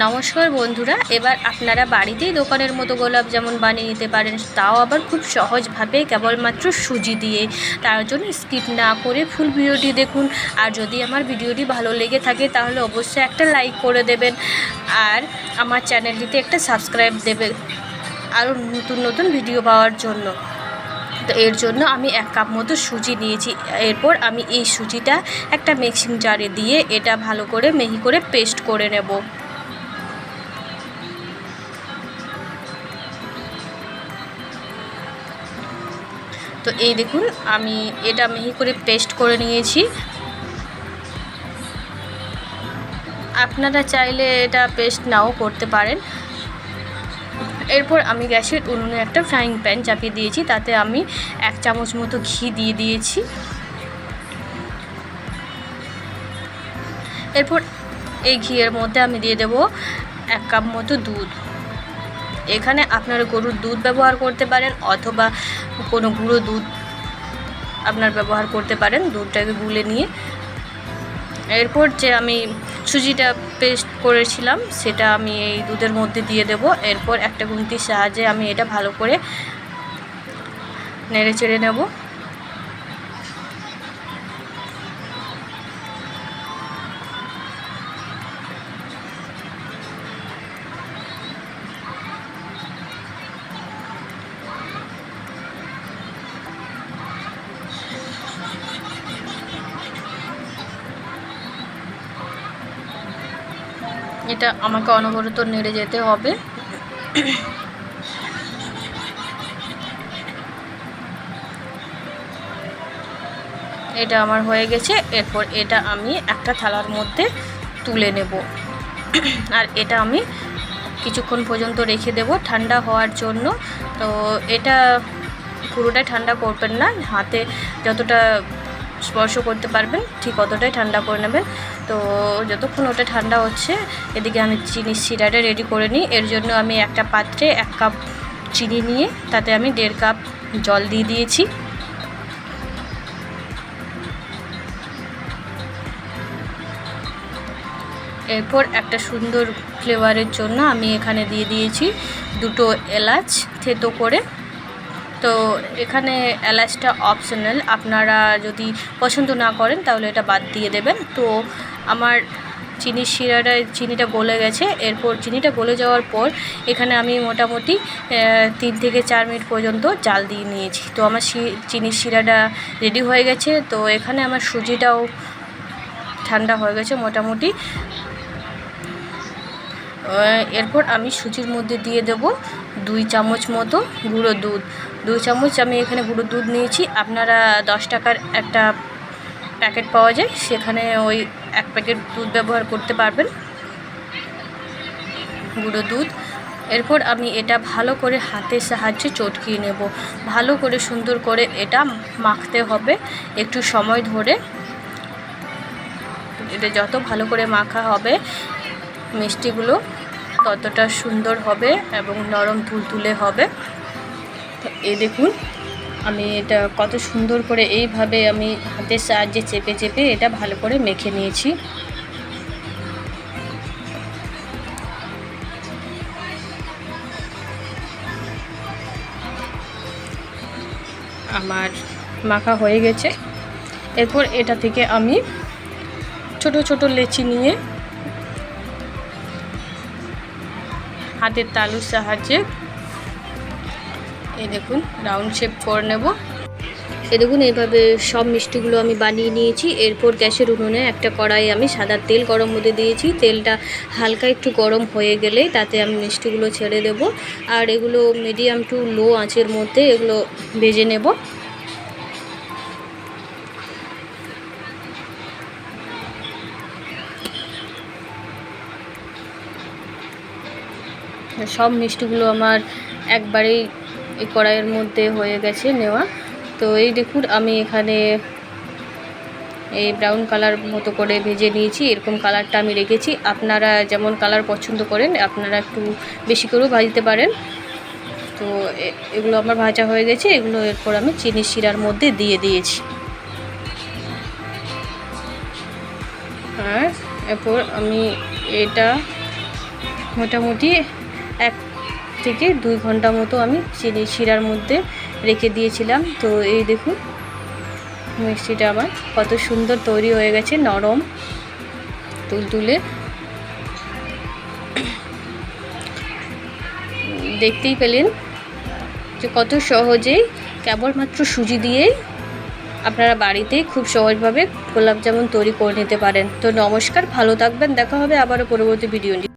নমস্কার বন্ধুরা, এবার আপনারা বাড়িতেই দোকানের মতো গোলাপ জামুন বানিয়ে নিতে পারেন, তাও আবার খুব সহজভাবে, কেবলমাত্র সুজি দিয়ে। তার জন্য স্কিপ না করে ফুল ভিডিওটি দেখুন। আর যদি আমার ভিডিওটি ভালো লেগে থাকে তাহলে অবশ্যই একটা লাইক করে দেবেন, আর আমার চ্যানেলটিতে একটা সাবস্ক্রাইব দেবেন আরও নতুন নতুন ভিডিও পাওয়ার জন্য। তো এর জন্য আমি 1 কাপ মতো সুজি নিয়েছি। এরপর আমি এই সুজিটা একটা মিক্সিং জারে দিয়ে এটা ভালো করে মিহি করে পেস্ট করে নেব। তো এই দেখুন, আমি এটা মিহি করে পেস্ট করে নিয়েছি। আপনারা চাইলে এটা পেস্ট নাও করতে পারেন। এরপর আমি গ্যাসের উনুনে একটা ফ্রাইং প্যান চাপিয়ে দিয়েছি, তাতে আমি 1 চামচ মতো ঘি দিয়ে দিয়েছি। এরপর এই ঘিয়ের মধ্যে আমি দিয়ে দেব 1 কাপ মতো দুধ। এখানে আপনারা গরুর দুধ ব্যবহার করতে পারেন অথবা কোনো গুঁড়ো দুধ আপনার ব্যবহার করতে পারেন, দুধটাকে গুলে নিয়ে। এরপর যে আমি সুজিটা পেস্ট করেছিলাম সেটা আমি এই দুধের মধ্যে দিয়ে দেব। এরপর একটা খুন্তির সাহায্যে আমি এটা ভালো করে নেড়ে চেড়ে নেব। এটা আমাকে অনবরত নেড়ে যেতে হবে। এটা আমার হয়ে গেছে। এরপর এটা আমি একটা থালার মধ্যে তুলে নেব, আর এটা আমি কিছুক্ষণ পর্যন্ত রেখে দেব ঠান্ডা হওয়ার জন্য। তো এটা পুরোটাই ঠান্ডা করবেন না, হাতে যতটা স্পর্শ করতে পারবেন ঠিক অতটাই ঠান্ডা করে নেবেন। তো যতক্ষণ ওটা ঠান্ডা হচ্ছে, এদিকে আমি চিনির শিরাটা রেডি করে নিই। এর জন্য আমি একটা পাত্রে 1 কাপ চিনি নিয়ে তাতে আমি 1.5 কাপ জল দিয়ে দিয়েছি। এরপর একটা সুন্দর ফ্লেভারের জন্য আমি এখানে দিয়ে দিয়েছি 2টো এলাচ থেতো করে। তো এখানে এলাচটা অপশনাল, আপনারা যদি পছন্দ না করেন তাহলে এটা বাদ দিয়ে দেবেন। তো আমার চিনিটা গলে গেছে। এরপর চিনিটা গলে যাওয়ার পর এখানে আমি মোটামুটি 3 থেকে 4 মিনিট পর্যন্ত জাল দিয়ে নিয়েছি। তো আমার চিনির শিরাটা রেডি হয়ে গেছে। তো এখানে আমার সুজিটাও ঠান্ডা হয়ে গেছে মোটামুটি। এরপর আমি সুজির মধ্যে দিয়ে দেব 2 চামচ মতো গুঁড়ো দুধ। 2 চামচ আমি এখানে গুঁড়ো দুধ নিয়েছি। আপনারা 10 টাকার একটা প্যাকেট পাওয়া যায়, সেখানে ওই 1 প্যাকেট দুধ ব্যবহার করতে পারবেন, গুঁড়ো দুধ। এরপর আমি এটা ভালো করে হাতের সাহায্যে চটকিয়ে নেব। ভালো করে সুন্দর করে এটা মাখতে হবে একটু সময় ধরে। এটা যত ভালো করে মাখা হবে মিষ্টিগুলো ততটা সুন্দর হবে এবং নরম তুলতুলে হবে। তো এই দেখুন, আমি এটা কত সুন্দর করে এইভাবে আমি হাতের সাহায্যে চেপে চেপে এটা ভালো করে মেখে নিয়েছি। আমার মাখা হয়ে গেছে। এরপর এটা থেকে আমি ছোট ছোট লেচি নিয়ে হাতের তালুর সাহায্যে এই দেখুন রাউন্ড শেপ করে নেব। এই দেখুন এইভাবে সব মিষ্টিগুলো আমি বানিয়ে নিয়েছি। এরপর গ্যাসের উনুনে একটা কড়াই আমি সাদা তেল গরম হতে দিয়েছি। তেলটা হালকা একটু গরম হয়ে গেলে তাতে আমি মিষ্টিগুলো ছেড়ে দেব, আর এগুলো মিডিয়াম টু লো আঁচের মধ্যে এগুলো ভেজে নেব। সব মিষ্টিগুলো আমার একবারেই এই কড়াইয়ের মধ্যে হয়ে গেছে নেওয়া। তো এই দেখুন আমি এখানে এই ব্রাউন কালার মতো করে ভেজে নিয়েছি। এরকম কালারটা আমি রেখেছি। আপনারা যেমন কালার পছন্দ করেন আপনারা একটু বেশি করেও ভাজতে পারেন। তো এগুলো আমার ভাজা হয়ে গেছে। এগুলো এরপর আমি চিনির শিরার মধ্যে দিয়ে দিয়েছি। আর এরপর আমি এটা মোটামুটি 1 থেকে 2 ঘন্টা মতো আমি চিনি শিরার মধ্যে রেখে দিয়েছিলাম। তো এই দেখুন মিষ্টিটা আমার কত সুন্দর তৈরি হয়ে গেছে, নরম তুলতুলে। দেখতেই পেলেন যে কত সহজেই কেবলমাত্র সুজি দিয়েই আপনারা বাড়িতেই খুব সহজভাবে গোলাপ জামুন তৈরি করে নিতে পারেন। তো নমস্কার, ভালো থাকবেন, দেখা হবে আবারও পরবর্তী ভিডিও নিয়ে।